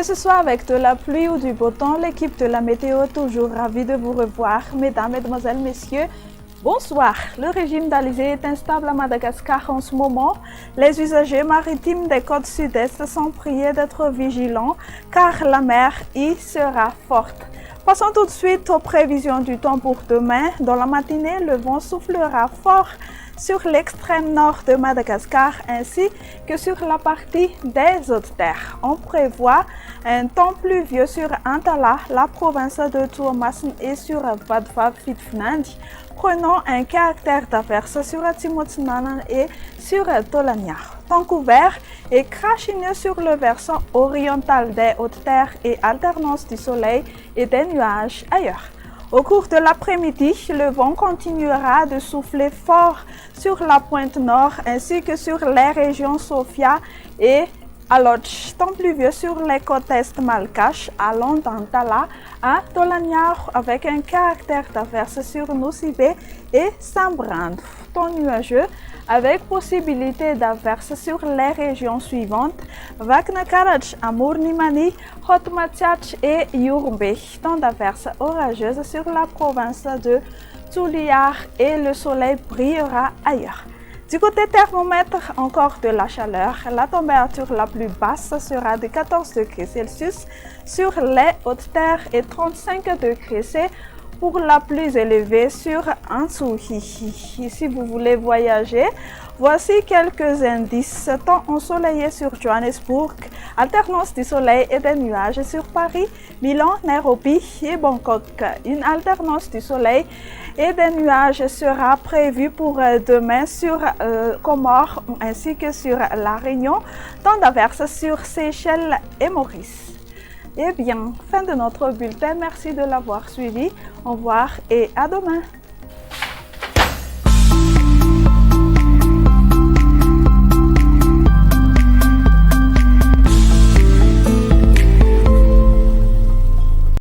ce soit avec de la pluie ou du beau temps, l'équipe de la météo est toujours ravie de vous revoir. Mesdames, Mesdemoiselles, Messieurs, bonsoir. Le régime d'Alizé est instable à Madagascar en ce moment. Les usagers maritimes des côtes sud-est sont priés d'être vigilants car la mer y sera forte. Passons tout de suite aux prévisions du temps pour demain. Dans la matinée, le vent soufflera fort sur l'extrême nord de Madagascar ainsi que sur la partie des hautes terres. On prévoit un temps pluvieux sur Antala, la province de Tuamasin et sur Vadva-Fitfnandi, prenant un caractère d'averse sur Timotinanan et sur Tolania. Temps couvert et crachineux sur le versant oriental des hautes terres et alternance du soleil et des nuages ailleurs. Au cours de l'après-midi, le vent continuera de souffler fort sur la pointe nord ainsi que sur les régions Sofia et Alotch. Temps pluvieux sur les côtes est malgaches allant d'Antala à Tolaniar avec un caractère d'averse sur Nosibé et Sambrand. Temps nuageux avec possibilité d'averse sur les régions suivantes Vaknakarach, Amournimani, Hotmatiach et Yourbe. Temps d'averse orageuse sur la province de Tsuliar et le soleil brillera ailleurs. Du côté thermomètre, encore de la chaleur. La température la plus basse sera de 14 degrés Celsius sur les hautes terres et 35 degrés C pour la plus élevée sur Ansuhi. Si vous voulez voyager, voici quelques indices. Temps ensoleillé sur Johannesburg, alternance du soleil et des nuages sur Paris, Milan, Nairobi et Bangkok. Une alternance du soleil et des nuages sera prévue pour demain sur Comores ainsi que sur La Réunion. Temps d'averse sur Seychelles et Maurice. Eh bien, fin de notre bulletin. Merci de l'avoir suivi. Au revoir et à demain.